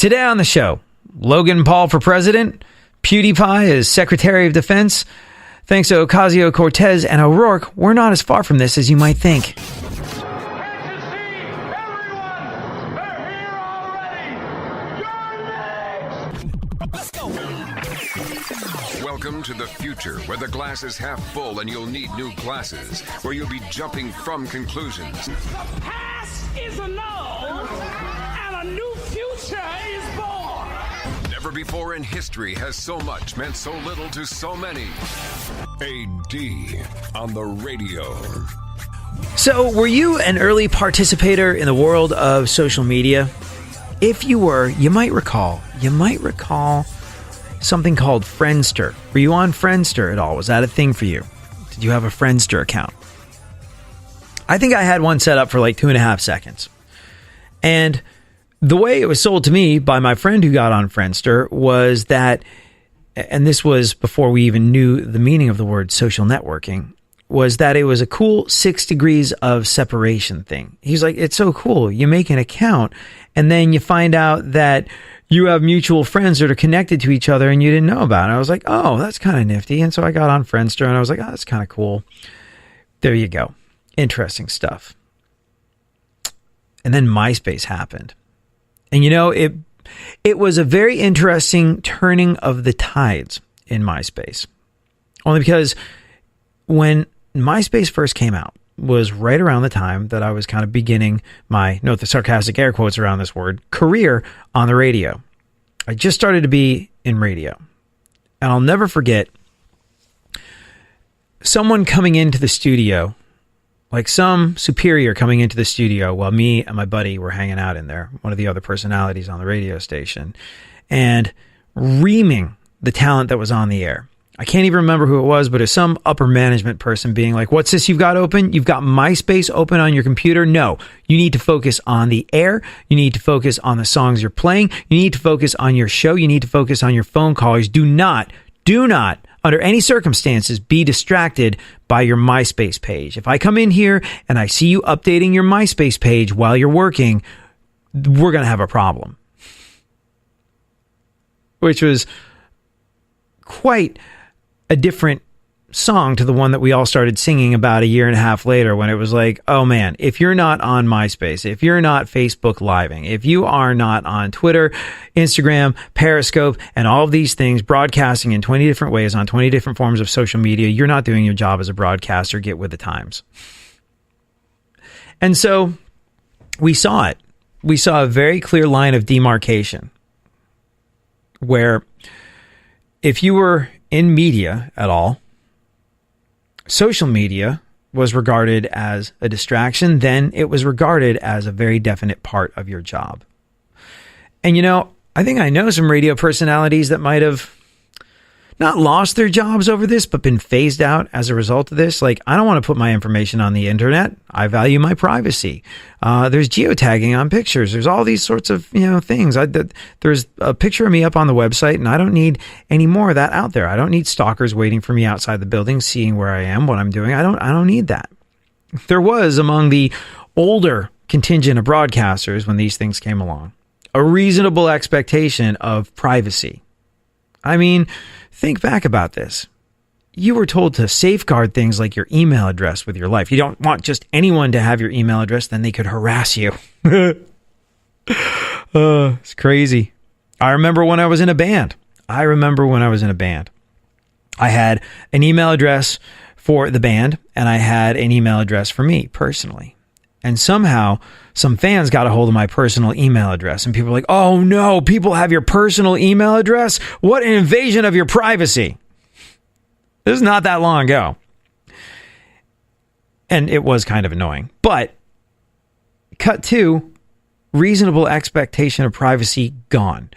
Today on the show, Logan Paul for president, PewDiePie as Secretary of Defense. Thanks to Ocasio-Cortez and O'Rourke, we're not as far from this as you might think. Welcome to the future, where the glass is half full and you'll need new glasses, where you'll be jumping from conclusions. The past is annulled, and a new future is born. Never before in history has so much meant so little to so many. AD on the radio. So, were you an early participator in the world of social media? If you were, you might recall something called Friendster. Were you on Friendster at all? Was that a thing for you? Did you have a Friendster account? I think I had one set up for like 2.5 seconds. And the way it was sold to me by my friend who got on Friendster was that, and this was before we even knew the meaning of the word social networking, was that it was a cool 6 degrees of separation thing. He's like, it's so cool. You make an account and then you find out that you have mutual friends that are connected to each other and you didn't know about. And I was like, oh, that's kind of nifty. And so I got on Friendster and I was like, oh, that's kind of cool. There you go. Interesting stuff. And then MySpace happened. And you know, it was a very interesting turning of the tides in MySpace. Only because when MySpace first came out was right around the time that I was kind of beginning my, note the sarcastic air quotes around this word, career on the radio. I just started to be in radio. And I'll never forget someone coming into the studio, like some superior coming into the studio while me and my buddy were hanging out in there, one of the other personalities on the radio station, and reaming the talent that was on the air. I can't even remember who it was, but it's some upper management person being like, what's this you've got open? You've got MySpace open on your computer? No, you need to focus on the air. You need to focus on the songs you're playing. You need to focus on your show. You need to focus on your phone callers. Do not, under any circumstances, be distracted by your MySpace page. If I come in here and I see you updating your MySpace page while you're working, we're going to have a problem. Which was quite a different song to the one that we all started singing about 1.5 years later, when it was like, oh man, if you're not on MySpace, if you're not Facebook Living, if you are not on Twitter, Instagram, Periscope, and all of these things, broadcasting in 20 different ways on 20 different forms of social media, you're not doing your job as a broadcaster. Get with the times. And so we saw it. We saw a very clear line of demarcation where if you were in media at all, social media was regarded as a distraction. Then it was regarded as a very definite part of your job. And you know, I think I know some radio personalities that might have not lost their jobs over this, but been phased out as a result of this. Like, I don't want to put my information on the internet. I value my privacy. There's geotagging on pictures. There's all these sorts of, things. There's a picture of me up on the website, and I don't need any more of that out there. I don't need stalkers waiting for me outside the building, seeing where I am, what I'm doing. I don't need that. There was, among the older contingent of broadcasters when these things came along, a reasonable expectation of privacy. I mean, think back about this. You were told to safeguard things like your email address with your life. You don't want just anyone to have your email address, then they could harass you. It's crazy. I remember when I was in a band. I had an email address for the band, and I had an email address for me personally. And somehow, some fans got a hold of my personal email address, and people were like, oh no, people have your personal email address? What an invasion of your privacy. This is not that long ago. And it was kind of annoying. But, cut to, reasonable expectation of privacy gone.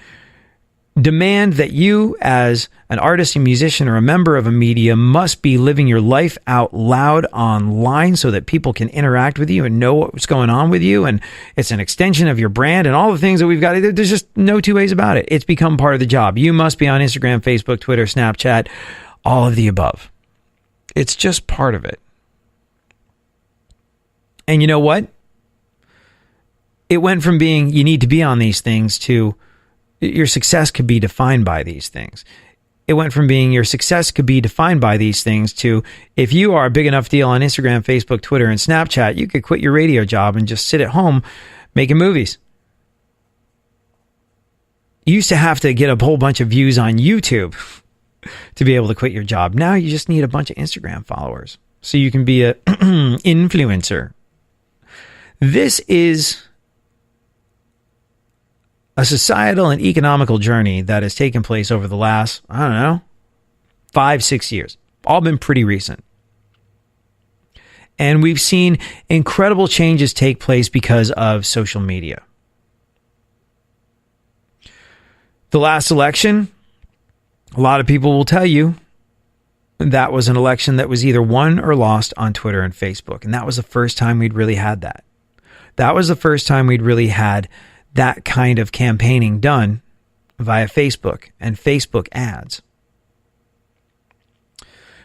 Demand that you, as an artist, a musician, or a member of a media, must be living your life out loud online so that people can interact with you and know what's going on with you. And it's an extension of your brand and all the things that we've got. There's just no two ways about it. It's become part of the job. You must be on Instagram, Facebook, Twitter, Snapchat, all of the above. It's just part of it. And you know what? It went from being you need to be on these things to your success could be defined by these things. It went from being your success could be defined by these things to if you are a big enough deal on Instagram, Facebook, Twitter, and Snapchat, you could quit your radio job and just sit at home making movies. You used to have to get a whole bunch of views on YouTube to be able to quit your job. Now you just need a bunch of Instagram followers so you can be a influencer. This is a societal and economical journey that has taken place over the last, 5-6 years. All been pretty recent. And we've seen incredible changes take place because of social media. The last election, a lot of people will tell you that was an election that was either won or lost on Twitter and Facebook. And that was the first time we'd really had that. That was the first time we'd really had that kind of campaigning done via Facebook and Facebook ads.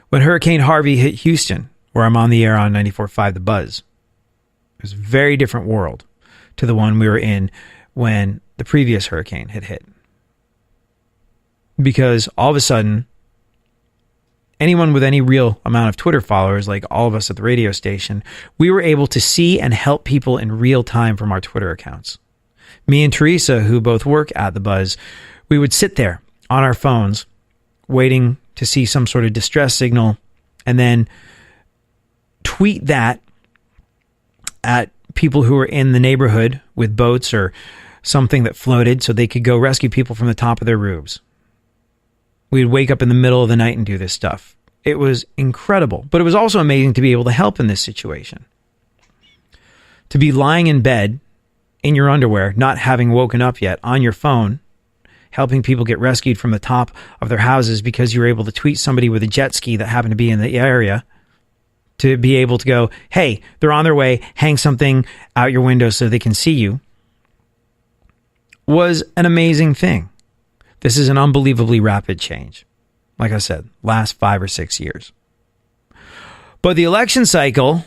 When Hurricane Harvey hit Houston, where I'm on the air on 94.5 The Buzz, it was a very different world to the one we were in when the previous hurricane had hit. Because all of a sudden, anyone with any real amount of Twitter followers, like all of us at the radio station, we were able to see and help people in real time from our Twitter accounts. Me and Teresa, who both work at The Buzz, we would sit there on our phones waiting to see some sort of distress signal and then tweet that at people who were in the neighborhood with boats or something that floated so they could go rescue people from the top of their roofs. We'd wake up in the middle of the night and do this stuff. It was incredible, but it was also amazing to be able to help in this situation. To be lying in bed in your underwear, not having woken up yet, on your phone, helping people get rescued from the top of their houses because you were able to tweet somebody with a jet ski that happened to be in the area to be able to go, hey, they're on their way, hang something out your window so they can see you, was an amazing thing. This is an unbelievably rapid change. Like I said, last 5 or 6 years. But the election cycle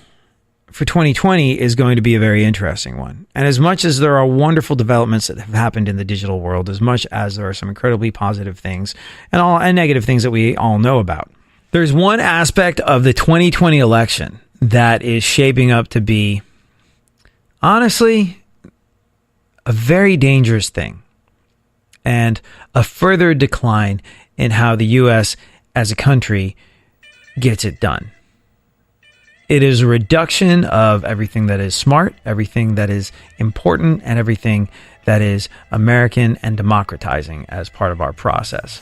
for 2020 is going to be a very interesting one. And as much as there are wonderful developments that have happened in the digital world, as much as there are some incredibly positive things and negative things that we all know about, there's one aspect of the 2020 election that is shaping up to be, honestly, a very dangerous thing and a further decline in how the U.S. as a country gets it done. It is a reduction of everything that is smart, everything that is important, and everything that is American and democratizing as part of our process.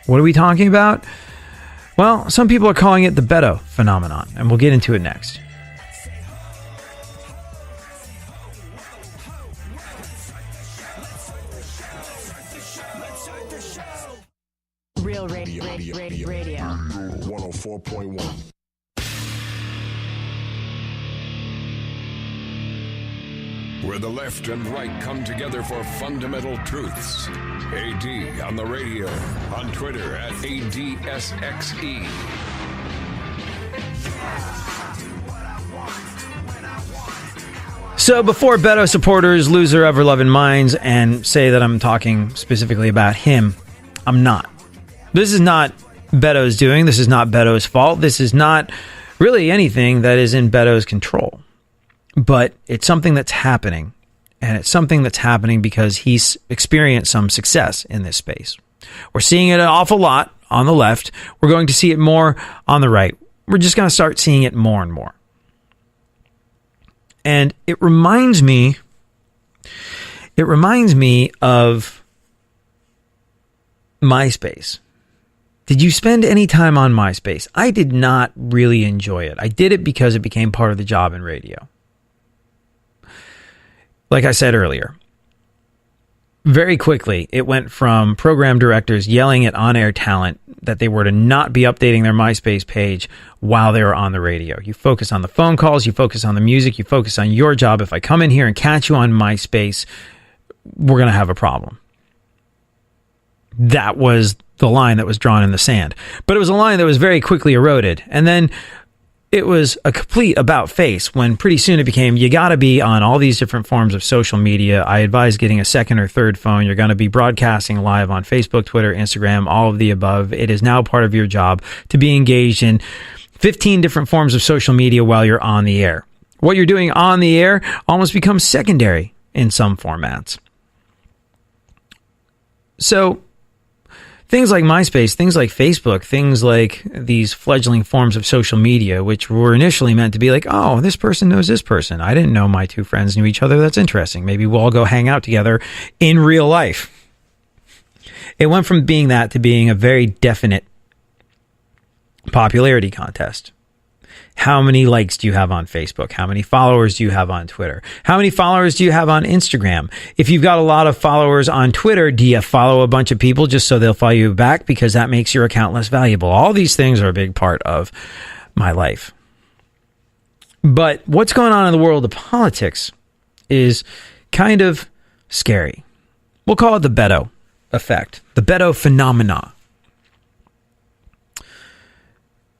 What are we talking about? Well, some people are calling it the Beto phenomenon, and we'll get into it next. Real radio. 104.1. Where the left and right come together for fundamental truths. AD on the radio, on Twitter at ADSXE. So before Beto supporters lose their ever-loving minds and say that I'm talking specifically about him, I'm not. This is not Beto's doing. This is not Beto's fault. This is not really anything that is in Beto's control. But it's something that's happening. And it's something that's happening because he's experienced some success in this space. We're seeing it an awful lot on the left. We're going to see it more on the right. We're just going to start seeing it more and more. And it reminds me of MySpace. Did you spend any time on MySpace? I did not really enjoy it. I did it because it became part of the job in radio. Like I said earlier, very quickly, it went from program directors yelling at on-air talent that they were to not be updating their MySpace page while they were on the radio. You focus on the phone calls, you focus on the music, you focus on your job. If I come in here and catch you on MySpace, we're going to have a problem. That was the line that was drawn in the sand. But it was a line that was very quickly eroded. And then it was a complete about face when pretty soon it became, you got to be on all these different forms of social media. I advise getting a second or third phone. You're going to be broadcasting live on Facebook, Twitter, Instagram, all of the above. It is now part of your job to be engaged in 15 different forms of social media while you're on the air. What you're doing on the air almost becomes secondary in some formats. So things like MySpace, things like Facebook, things like these fledgling forms of social media, which were initially meant to be like, oh, this person knows this person. I didn't know my two friends knew each other. That's interesting. Maybe we'll all go hang out together in real life. It went from being that to being a very definite popularity contest. How many likes do you have on Facebook? How many followers do you have on Twitter? How many followers do you have on Instagram? If you've got a lot of followers on Twitter, do you follow a bunch of people just so they'll follow you back because that makes your account less valuable? All these things are a big part of my life. But what's going on in the world of politics is kind of scary. We'll call it the Beto effect, the Beto phenomena.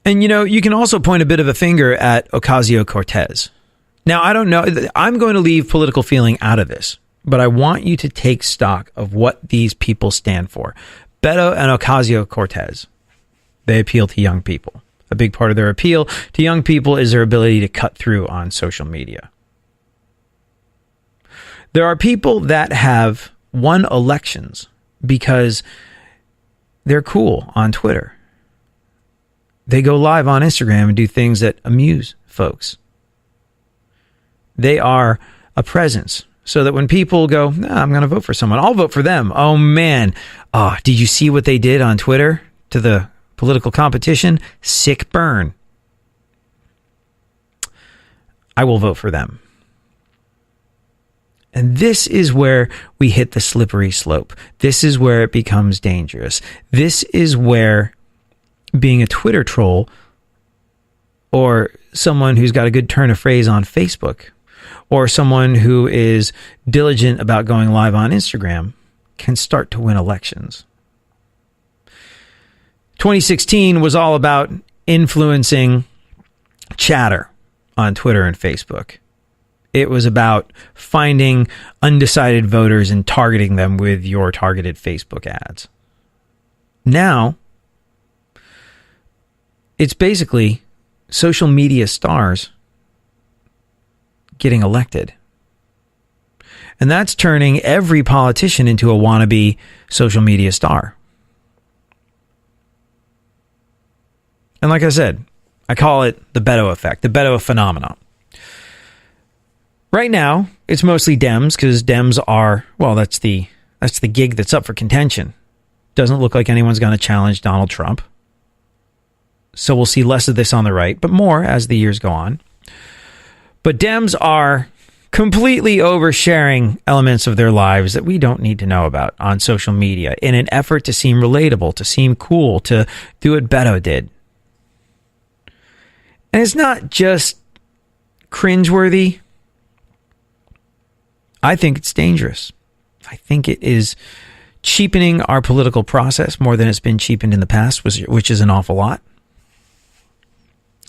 And, you know, you can also point a bit of a finger at Ocasio-Cortez. Now, I don't know. I'm going to leave political feeling out of this, but I want you to take stock of what these people stand for. Beto and Ocasio-Cortez, they appeal to young people. A big part of their appeal to young people is their ability to cut through on social media. There are people that have won elections because they're cool on Twitter. They go live on Instagram and do things that amuse folks. They are a presence so that when people go, nah, I'm going to vote for someone, I'll vote for them. Oh, man. Oh, did you see what they did on Twitter to the political competition? Sick burn. I will vote for them. And this is where we hit the slippery slope. This is where it becomes dangerous. This is where being a Twitter troll or someone who's got a good turn of phrase on Facebook or someone who is diligent about going live on Instagram can start to win elections. 2016 was all about influencing chatter on Twitter and Facebook. It was about finding undecided voters and targeting them with your targeted Facebook ads. Now, it's basically social media stars getting elected. And that's turning every politician into a wannabe social media star. And like I said, I call it the Beto effect, the Beto phenomenon. Right now, it's mostly Dems because Dems are, well, that's the gig that's up for contention. Doesn't look like anyone's going to challenge Donald Trump. So we'll see less of this on the right, but more as the years go on. But Dems are completely oversharing elements of their lives that we don't need to know about on social media in an effort to seem relatable, to seem cool, to do what Beto did. And it's not just cringeworthy. I think it's dangerous. I think it is cheapening our political process more than it's been cheapened in the past, which is an awful lot.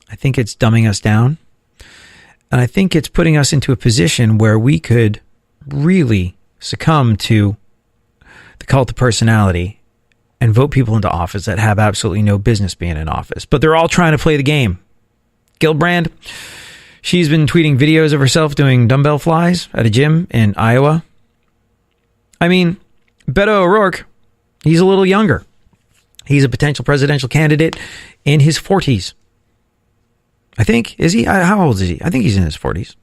I think it's dumbing us down. And I think it's putting us into a position where we could really succumb to the cult of personality and vote people into office that have absolutely no business being in office. But they're all trying to play the game. Gillibrand, she's been tweeting videos of herself doing dumbbell flies at a gym in Iowa. I mean, Beto O'Rourke, he's a little younger. He's a potential presidential candidate in his 40s. I think. Is he? How old is he? I think he's in his 40s.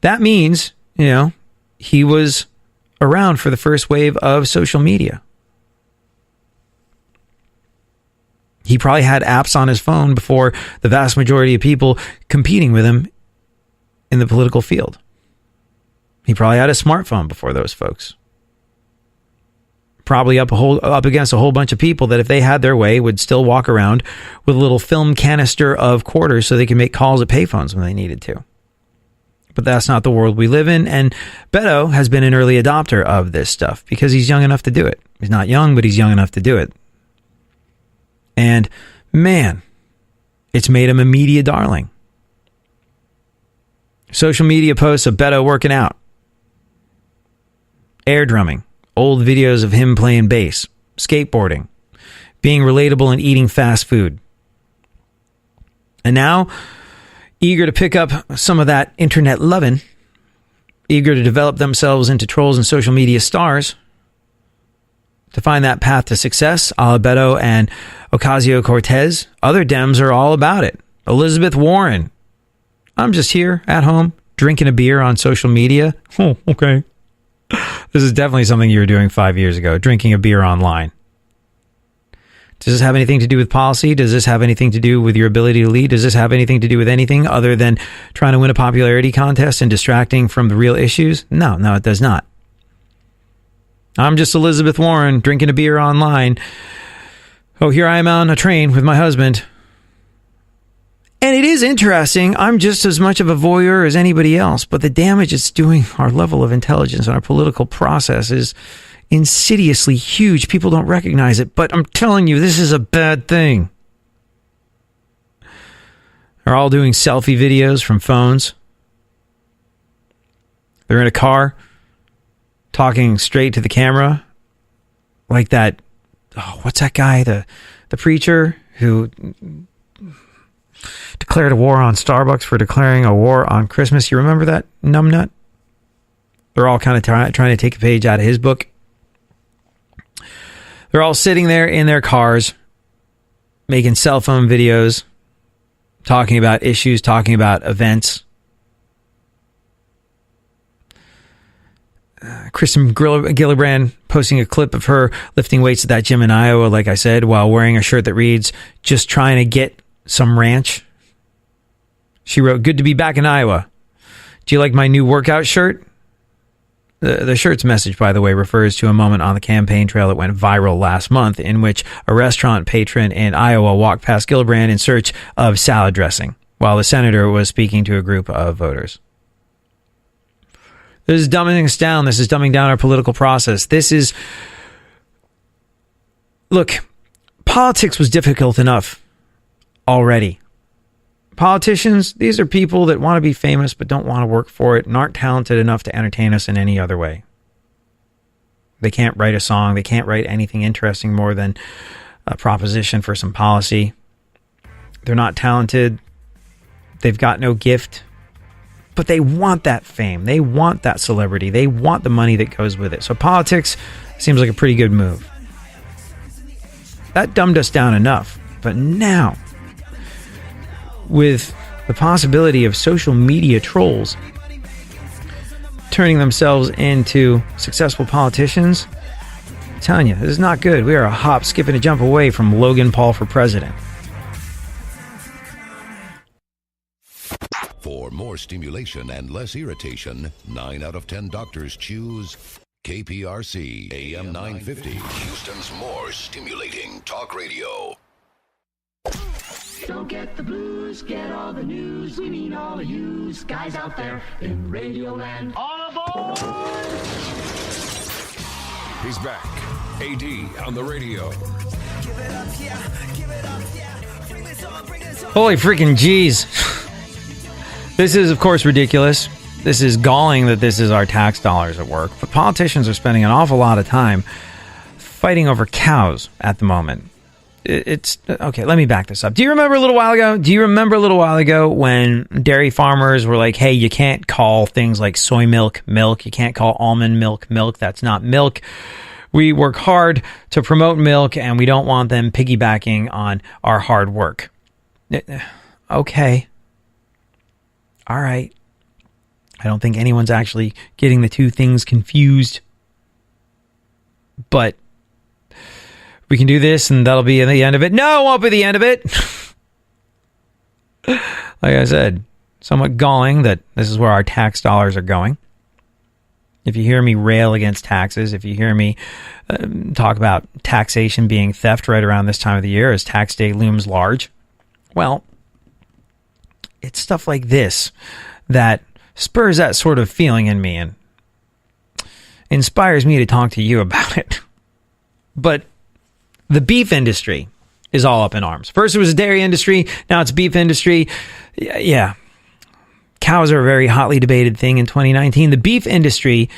That means, you know, he was around for the first wave of social media. He probably had apps on his phone before the vast majority of people competing with him in the political field. He probably had a smartphone before those folks. Probably up against a whole bunch of people that if they had their way would still walk around with a little film canister of quarters so they can make calls at payphones when they needed to. But that's not the world we live in, and Beto has been an early adopter of this stuff because he's young enough to do it. He's not young, but he's young enough to do it. And man, It's made him a media darling. Social media posts of Beto working out, air drumming, old videos of him playing bass, skateboarding, being relatable and eating fast food. And now, eager to pick up some of that internet loving, eager to develop themselves into trolls and social media stars, to find that path to success, a la Beto and Ocasio-Cortez, other Dems are all about it. Elizabeth Warren. I'm just here at home drinking a beer on social media. Oh, okay. This is definitely something you were doing 5 years ago, drinking a beer online. Does this have anything to do with policy? Does this have anything to do with your ability to lead? Does this have anything to do with anything other than trying to win a popularity contest and distracting from the real issues? No, it does not. I'm just Elizabeth Warren drinking a beer online. Oh, here I am on a train with my husband. And it is interesting. I'm just as much of a voyeur as anybody else, but the damage it's doing our level of intelligence and our political process is insidiously huge. People don't recognize it, but I'm telling you, this is a bad thing. They're all doing selfie videos from phones. They're in a car talking straight to the camera like that. Oh, what's that guy? The preacher who declared a war on Starbucks for declaring a war on Christmas. You remember that numbnut? They're all kind of trying to take a page out of his book. They're all sitting there in their cars, making cell phone videos, talking about issues, talking about events. Kristen Gillibrand posting a clip of her lifting weights at that gym in Iowa, like I said, while wearing a shirt that reads, "Just trying to get some ranch." She wrote, "Good to be back in Iowa. Do you like my new workout shirt?" The shirt's message, by the way, refers to a moment on the campaign trail that went viral last month in which a restaurant patron in Iowa walked past Gillibrand in search of salad dressing while the senator was speaking to a group of voters. This is dumbing us down. This is dumbing down our political process. Look, politics was difficult enough already. Politicians, these are people that want to be famous but don't want to work for it and aren't talented enough to entertain us in any other way. They can't write a song. They can't write anything interesting more than a proposition for some policy. They're not talented. They've got no gift. But they want that fame. They want that celebrity. They want the money that goes with it. So politics seems like a pretty good move. That dumbed us down enough. But now, with the possibility of social media trolls turning themselves into successful politicians, I'm telling you, this is not good. We are a hop, skip, and a jump away from Logan Paul for president. For more stimulation and less irritation, 9 out of 10 doctors choose KPRC AM 950, Houston's more stimulating talk radio. Don't get the blues, get all the news. We mean all of you guys out there in Radioland. All aboard! He's back. AD on the radio. Holy freaking jeez. This is, of course, ridiculous. This is galling that this is our tax dollars at work. But politicians are spending an awful lot of time fighting over cows at the moment. It's okay. Let me back this up. Do you remember a little while ago when dairy farmers were like, hey, you can't call things like soy milk, milk. You can't call almond milk, milk. That's not milk. We work hard to promote milk and we don't want them piggybacking on our hard work. Okay. All right. I don't think anyone's actually getting the two things confused. But we can do this and that'll be the end of it. No, it won't be the end of it. Like I said, somewhat galling that this is where our tax dollars are going. If you hear me rail against taxes, if you hear me talk about taxation being theft right around this time of the year as tax day looms large, well, it's stuff like this that spurs that sort of feeling in me and inspires me to talk to you about it. But the beef industry is all up in arms. First it was the dairy industry, now it's beef industry. Yeah. Cows are a very hotly debated thing in 2019. The beef industry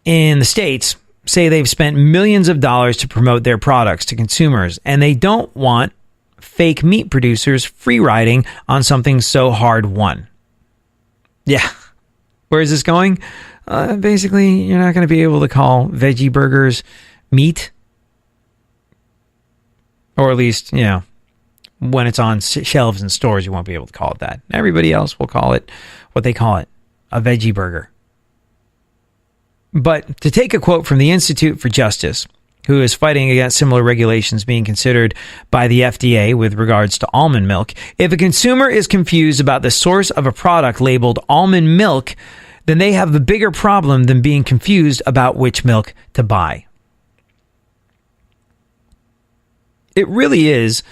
in the States say they've spent millions of dollars to promote their products to consumers, and they don't want fake meat producers free riding on something so hard won. Yeah. Where is this going? Basically, you're not going to be able to call veggie burgers meat. Or at least, when it's on shelves in stores, you won't be able to call it that. Everybody else will call it what they call it, a veggie burger. But to take a quote from the Institute for Justice, who is fighting against similar regulations being considered by the FDA with regards to almond milk, if a consumer is confused about the source of a product labeled almond milk, then they have a bigger problem than being confused about which milk to buy. It really is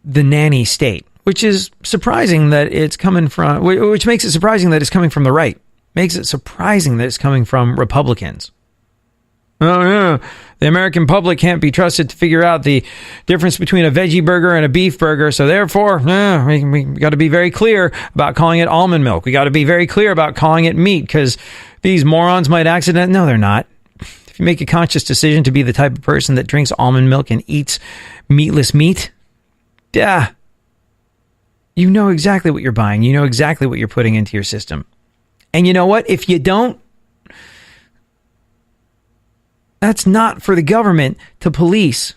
the nanny state, which is surprising that it's coming from, which makes it surprising that it's coming from the right. Makes it surprising that it's coming from Republicans. Oh, no, the American public can't be trusted to figure out the difference between a veggie burger and a beef burger. So therefore, we got to be very clear about calling it almond milk. We got to be very clear about calling it meat because these morons might accidentally. No, they're not. If you make a conscious decision to be the type of person that drinks almond milk and eats meatless meat, yeah, you know exactly what you're buying. You know exactly what you're putting into your system. And you know what? If you don't, that's not for the government to police.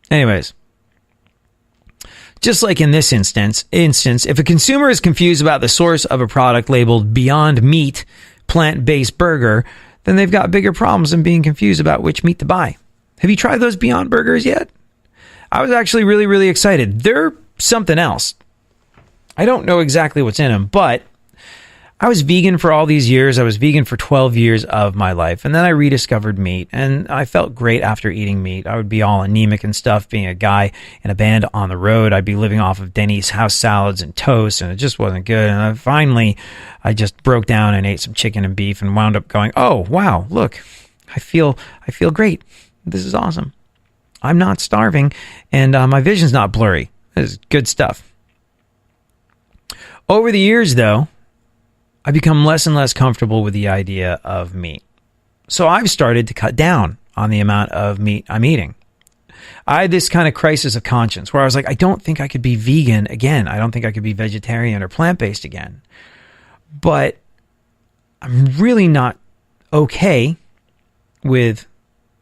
Anyways, just like in this instance, if a consumer is confused about the source of a product labeled Beyond Meat plant-based burger, then they've got bigger problems than being confused about which meat to buy. Have you tried those Beyond Burgers yet? I was actually really, really excited. They're something else. I don't know exactly what's in them, but I was vegan for all these years. I was vegan for 12 years of my life. And then I rediscovered meat, and I felt great after eating meat. I would be all anemic and stuff, being a guy in a band on the road. I'd be living off of Denny's house salads and toast, and it just wasn't good. And finally, I just broke down and ate some chicken and beef and wound up going, oh, wow, look, I feel great. This is awesome. I'm not starving, and my vision's not blurry. This is good stuff. Over the years, though, I become less and less comfortable with the idea of meat. So I've started to cut down on the amount of meat I'm eating. I had this kind of crisis of conscience where I was like, I don't think I could be vegan again. I don't think I could be vegetarian or plant-based again. But I'm really not okay with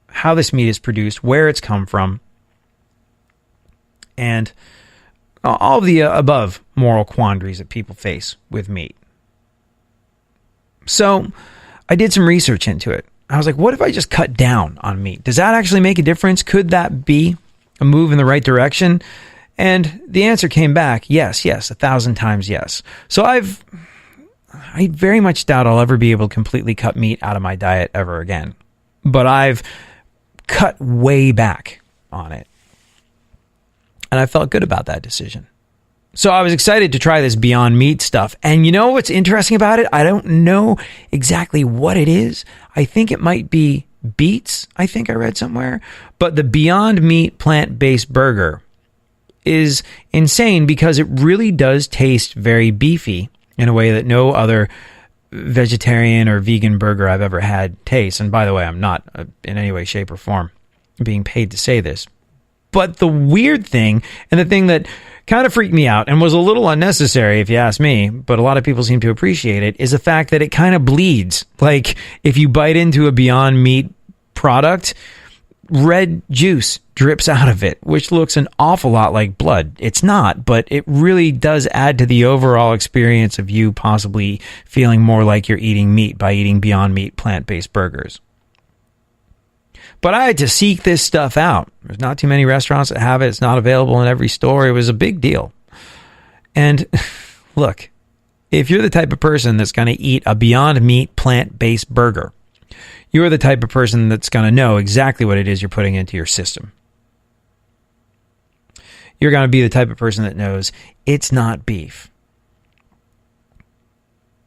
how this meat is produced, where it's come from, and all of the above moral quandaries that people face with meat. So I did some research into it. I was like, what if I just cut down on meat? Does that actually make a difference? Could that be a move in the right direction? And the answer came back, yes, 1,000 times yes. So I very much doubt I'll ever be able to completely cut meat out of my diet ever again. But I've cut way back on it. And I felt good about that decision. So I was excited to try this Beyond Meat stuff. And you know what's interesting about it? I don't know exactly what it is. I think it might be beets, I think I read somewhere. But the Beyond Meat plant-based burger is insane because it really does taste very beefy in a way that no other vegetarian or vegan burger I've ever had tastes. And by the way, I'm not in any way, shape, or form being paid to say this. But the weird thing, and the thing that kind of freaked me out and was a little unnecessary if you ask me, but a lot of people seem to appreciate it, is the fact that it kind of bleeds. Like if you bite into a Beyond Meat product, red juice drips out of it, which looks an awful lot like blood. It's not, but it really does add to the overall experience of you possibly feeling more like you're eating meat by eating Beyond Meat plant-based burgers. But I had to seek this stuff out. There's not too many restaurants that have it. It's not available in every store. It was a big deal. And look, if you're the type of person that's going to eat a Beyond Meat plant-based burger, you're the type of person that's going to know exactly what it is you're putting into your system. You're going to be the type of person that knows it's not beef.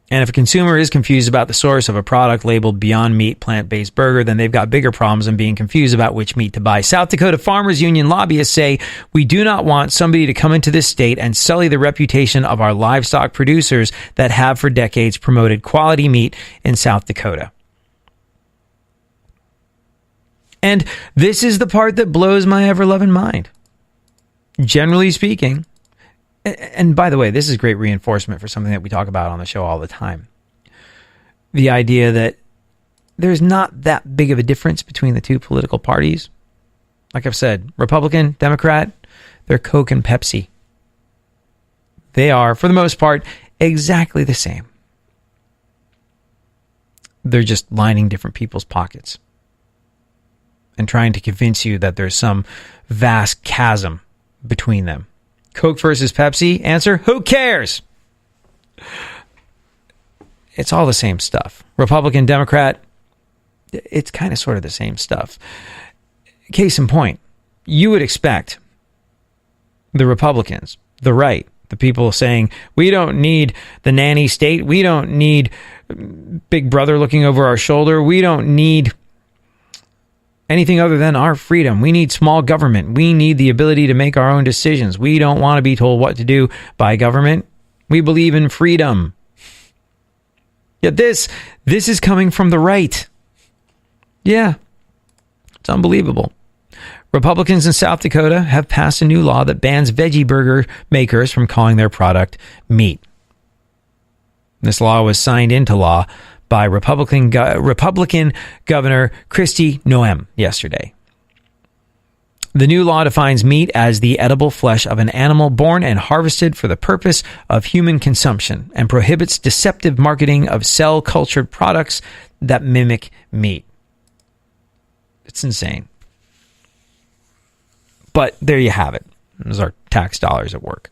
And if a consumer is confused about the source of a product labeled Beyond Meat plant-based burger, then they've got bigger problems than being confused about which meat to buy. South Dakota Farmers Union lobbyists say, we do not want somebody to come into this state and sully the reputation of our livestock producers that have for decades promoted quality meat in South Dakota. And this is the part that blows my ever-loving mind. Generally speaking, and by the way, this is great reinforcement for something that we talk about on the show all the time. The idea that there's not that big of a difference between the two political parties. Like I've said, Republican, Democrat, they're Coke and Pepsi. They are, for the most part, exactly the same. They're just lining different people's pockets and trying to convince you that there's some vast chasm between them. Coke versus Pepsi? Answer, who cares? It's all the same stuff. Republican, Democrat, it's kind of sort of the same stuff. Case in point, you would expect the Republicans, the right, the people saying, we don't need the nanny state, we don't need Big Brother looking over our shoulder, we don't need anything other than our freedom. We need small government. We need the ability to make our own decisions. We don't want to be told what to do by government. We believe in freedom. Yet this is coming from the right. Yeah, it's unbelievable. Republicans in South Dakota have passed a new law that bans veggie burger makers from calling their product meat. This law was signed into law by Republican Governor Kristi Noem yesterday. The new law defines meat as the edible flesh of an animal born and harvested for the purpose of human consumption and prohibits deceptive marketing of cell-cultured products that mimic meat. It's insane. But there you have it. Those are tax dollars at work.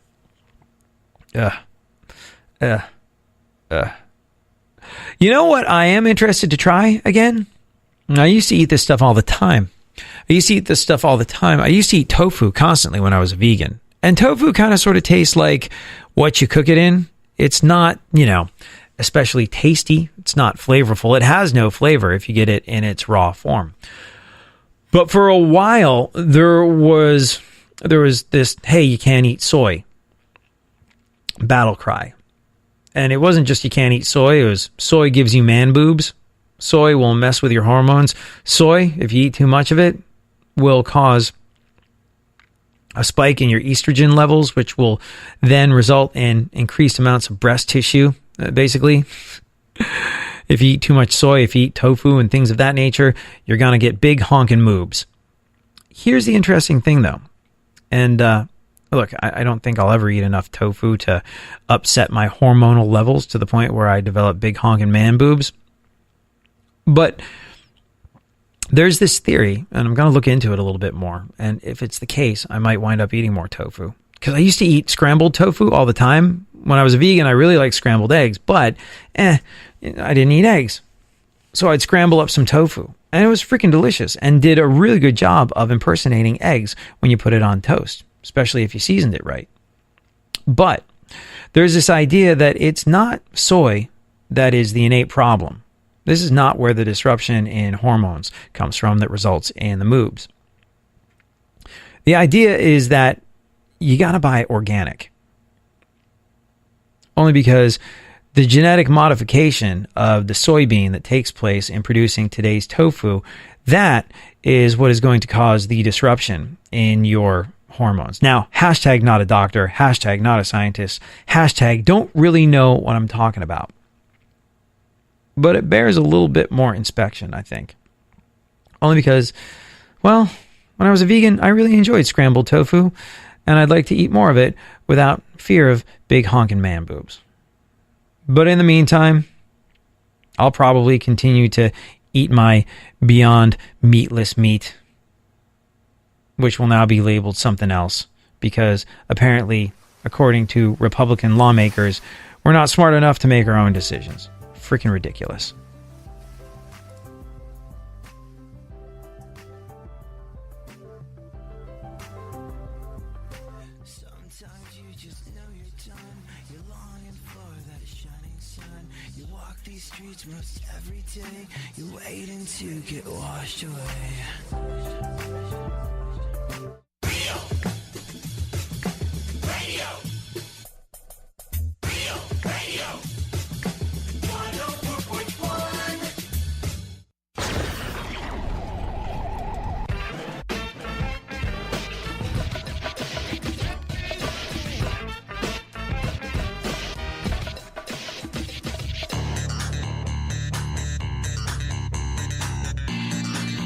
You know what I am interested to try again? I used to eat this stuff all the time. I used to eat tofu constantly when I was a vegan. And tofu kind of sort of tastes like what you cook it in. It's not, especially tasty. It's not flavorful. It has no flavor if you get it in its raw form. But for a while, there was this, hey, you can't eat soy battle cry. And it wasn't just you can't eat soy. It was soy gives you man boobs. Soy will mess with your hormones. Soy, if you eat too much of it, will cause a spike in your estrogen levels, which will then result in increased amounts of breast tissue, basically. If you eat too much soy, if you eat tofu and things of that nature, you're going to get big honking moobs. Here's the interesting thing, though. And look, I don't think I'll ever eat enough tofu to upset my hormonal levels to the point where I develop big honking man boobs. But there's this theory, and I'm going to look into it a little bit more. And if it's the case, I might wind up eating more tofu. Because I used to eat scrambled tofu all the time. When I was a vegan, I really liked scrambled eggs, but I didn't eat eggs. So I'd scramble up some tofu. And it was freaking delicious and did a really good job of impersonating eggs when you put it on toast, especially if you seasoned it right. But there's this idea that it's not soy that is the innate problem. This is not where the disruption in hormones comes from that results in the moobs. The idea is that you got to buy organic. Only because the genetic modification of the soybean that takes place in producing today's tofu, that is what is going to cause the disruption in your hormones. Now, hashtag not a doctor, hashtag not a scientist, hashtag don't really know what I'm talking about. But it bears a little bit more inspection, I think. Only because, well, when I was a vegan, I really enjoyed scrambled tofu, and I'd like to eat more of it without fear of big honking man boobs. But in the meantime, I'll probably continue to eat my Beyond meatless meat, which will now be labeled something else, because apparently, according to Republican lawmakers, we're not smart enough to make our own decisions. Freaking ridiculous. Sometimes you just know you're done. You're longing for that shining You walk these streets most every day. You're waiting to get washed away.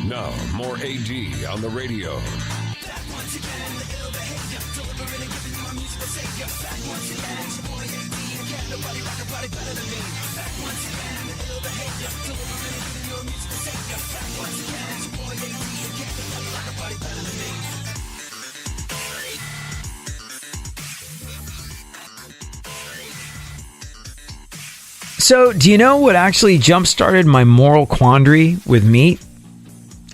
Now, more AD on the radio. So, do you know what actually jump-started my moral quandary with meat?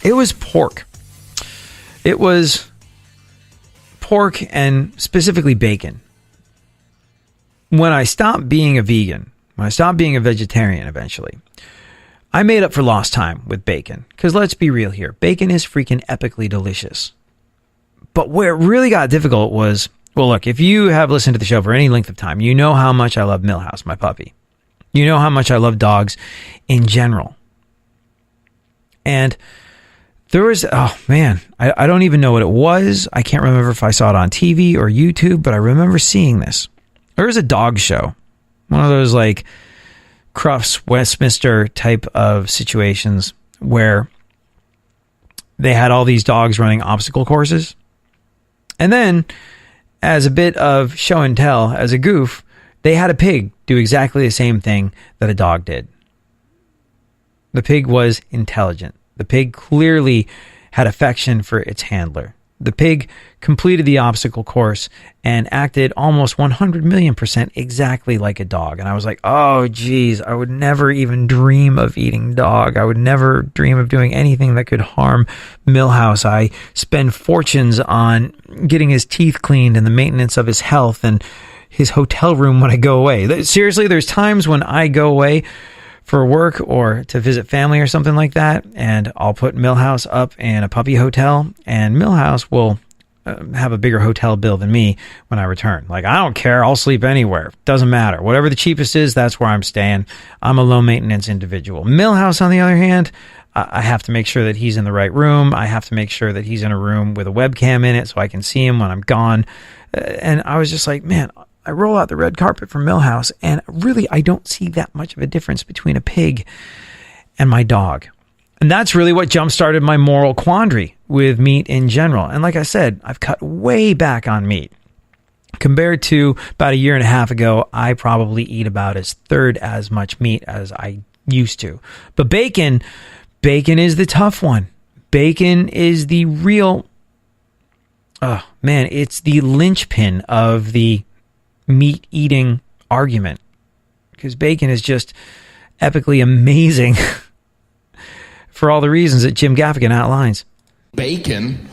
It was pork. It was pork and specifically bacon. When I stopped being a vegan, when I stopped being a vegetarian eventually, I made up for lost time with bacon. Because let's be real here, bacon is freaking epically delicious. But where it really got difficult was, well, look, if you have listened to the show for any length of time, you know how much I love Millhouse, my puppy. You know how much I love dogs in general. And there was, oh man, I don't even know what it was. I can't remember if I saw it on TV or YouTube, but I remember seeing this. There was a dog show. One of those like Crufts, Westminster type of situations where they had all these dogs running obstacle courses. And then, as a bit of show and tell, as a goof, they had a pig do exactly the same thing that a dog did. The pig was intelligent. The pig clearly had affection for its handler. The pig completed the obstacle course and acted almost 100,000,000% exactly like a dog. And I was like, oh, geez, I would never even dream of eating dog. I would never dream of doing anything that could harm Millhouse. I spend fortunes on getting his teeth cleaned and the maintenance of his health and his hotel room when I go away. Seriously, there's times when I go away for work or to visit family or something like that, and I'll put Millhouse up in a puppy hotel, and Millhouse will have a bigger hotel bill than me when I return. Like, I don't care. I'll sleep anywhere. Doesn't matter. Whatever the cheapest is, that's where I'm staying. I'm a low-maintenance individual. Millhouse, on the other hand, I have to make sure that he's in the right room. I have to make sure that he's in a room with a webcam in it so I can see him when I'm gone. And I was just like, man, I roll out the red carpet for Millhouse, and really, I don't see that much of a difference between a pig and my dog. And that's really what jump-started my moral quandary with meat in general. And like I said, I've cut way back on meat. Compared to about a year and a half ago, I probably eat about a third as much meat as I used to. But bacon is the tough one. Bacon is the real, oh man, it's the linchpin of the meat eating argument, because bacon is just epically amazing for all the reasons that Jim Gaffigan outlines. Bacon,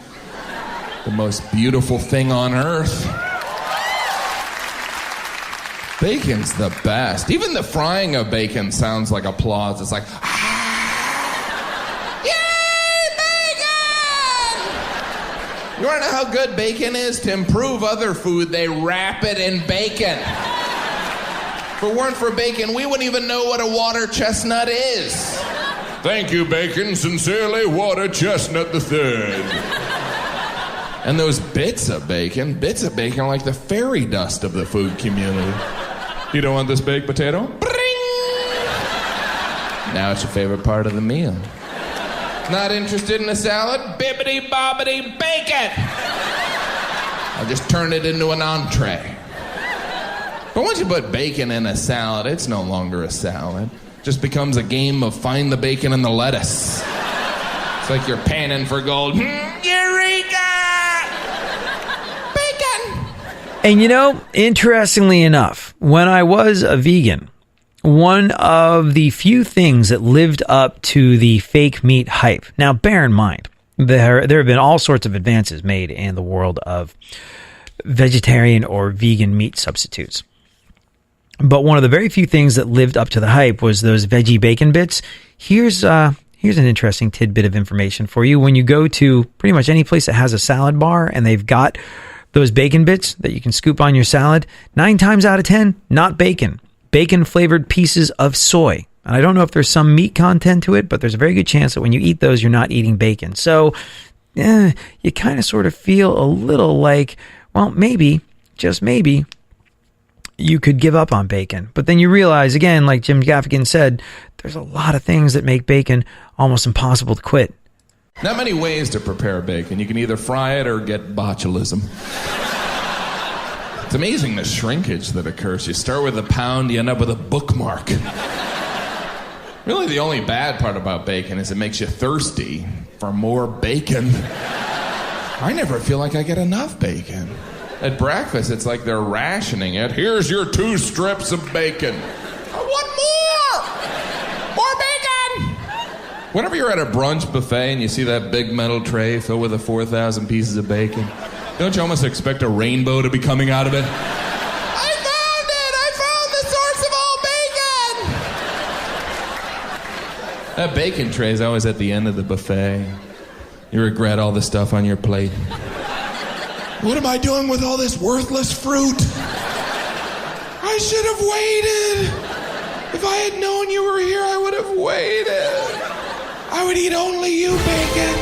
the most beautiful thing on earth. Bacon's the best. Even the frying of bacon sounds like applause. It's like, you want to know how good bacon is? To improve other food, they wrap it in bacon. If it weren't for bacon, we wouldn't even know what a water chestnut is. Thank you, Bacon. Sincerely, Water Chestnut III. And those bits of bacon are like the fairy dust of the food community. You don't want this baked potato? Bring! Now it's your favorite part of the meal. Not interested in a salad? Bibbidi bobbidi bacon! I'll just turn it into an entree. But once you put bacon in a salad, it's no longer a salad. It just becomes a game of find the bacon and the lettuce. It's like you're panning for gold. Eureka! Bacon! And you know, interestingly enough, when I was a vegan, one of the few things that lived up to the fake meat hype. Now, bear in mind, there have been all sorts of advances made in the world of vegetarian or vegan meat substitutes. But one of the very few things that lived up to the hype was those veggie bacon bits. Here's an interesting tidbit of information for you. When you go to pretty much any place that has a salad bar and they've got those bacon bits that you can scoop on your salad, 9 times out of 10, not bacon. Bacon-flavored pieces of soy. And I don't know if there's some meat content to it, but there's a very good chance that when you eat those, you're not eating bacon. So you kind of sort of feel a little like, well, maybe, just maybe, you could give up on bacon. But then you realize, again, like Jim Gaffigan said, there's a lot of things that make bacon almost impossible to quit. Not many ways to prepare bacon. You can either fry it or get botulism. It's amazing the shrinkage that occurs. You start with a pound, you end up with a bookmark. Really, the only bad part about bacon is it makes you thirsty for more bacon. I never feel like I get enough bacon. At breakfast, it's like they're rationing it. Here's your 2 strips of bacon. I want more! More bacon! Whenever you're at a brunch buffet and you see that big metal tray filled with the 4,000 pieces of bacon, don't you almost expect a rainbow to be coming out of it? I found it! I found the source of all bacon! That bacon tray is always at the end of the buffet. You regret all the stuff on your plate. What am I doing with all this worthless fruit? I should have waited. If I had known you were here, I would have waited. I would eat only you, bacon.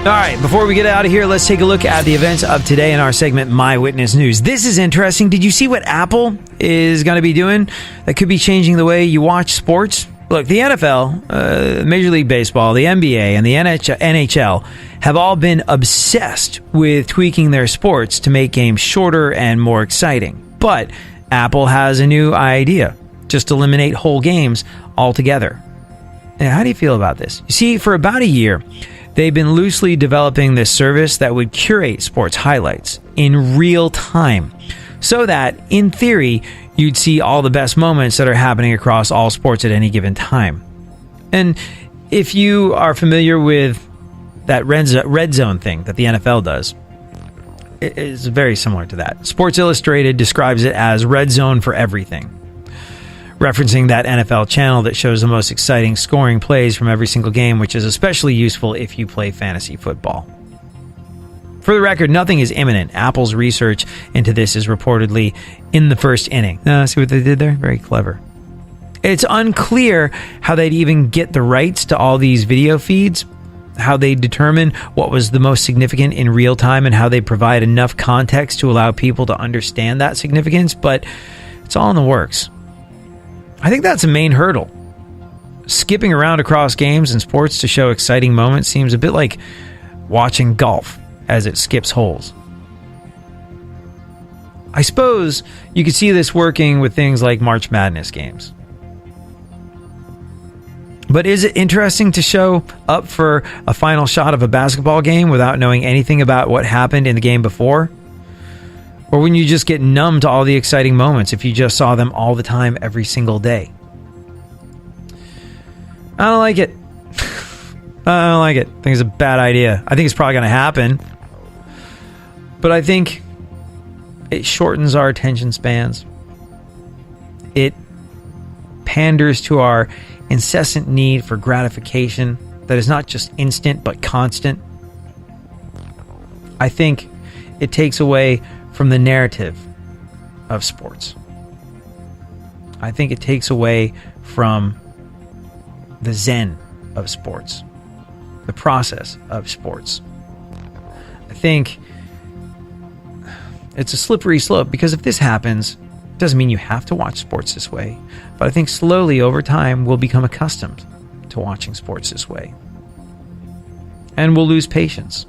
All right, before we get out of here, let's take a look at the events of today in our segment, My Witness News. This is interesting. Did you see what Apple is going to be doing that could be changing the way you watch sports? Look, the NFL, Major League Baseball, the NBA, and the NHL have all been obsessed with tweaking their sports to make games shorter and more exciting. But Apple has a new idea. Just eliminate whole games altogether. Now, how do you feel about this? You see, for about a year, they've been loosely developing this service that would curate sports highlights in real time so that, in theory, you'd see all the best moments that are happening across all sports at any given time. And if you are familiar with that red zone thing that the NFL does, it is very similar to that. Sports Illustrated describes it as red zone for everything, referencing that NFL channel that shows the most exciting scoring plays from every single game, which is especially useful if you play fantasy football. For the record, nothing is imminent. Apple's research into this is reportedly in the first inning. See what they did there? Very clever. It's unclear how they'd even get the rights to all these video feeds, how they determine what was the most significant in real time, and how they provide enough context to allow people to understand that significance, but it's all in the works. I think that's a main hurdle. Skipping around across games and sports to show exciting moments seems a bit like watching golf as it skips holes. I suppose you could see this working with things like March Madness games. But is it interesting to show up for a final shot of a basketball game without knowing anything about what happened in the game before? Or wouldn't you just get numb to all the exciting moments if you just saw them all the time every single day? I don't like it. I don't like it. I think it's a bad idea. I think it's probably going to happen. But I think it shortens our attention spans. It panders to our incessant need for gratification that is not just instant but constant. I think it takes away from the narrative of sports. I think it takes away from the zen of sports, the process of sports. I think it's a slippery slope, because if this happens, it doesn't mean you have to watch sports this way. But I think slowly over time we'll become accustomed to watching sports this way. And we'll lose patience.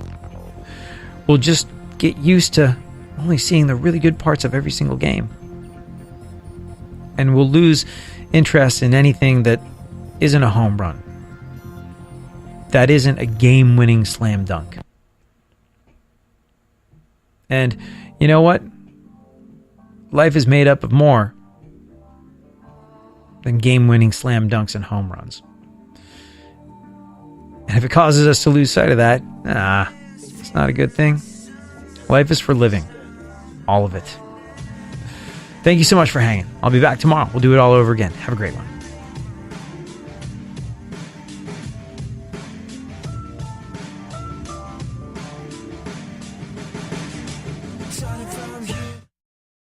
We'll just get used to only seeing the really good parts of every single game. And we'll lose interest in anything that isn't a home run, that isn't a game-winning slam dunk. And you know what? Life is made up of more than game-winning slam dunks and home runs. And if it causes us to lose sight of that, it's not a good thing. Life is for living. All of it. Thank you so much for hanging. I'll be back tomorrow. We'll do it all over again. Have a great one.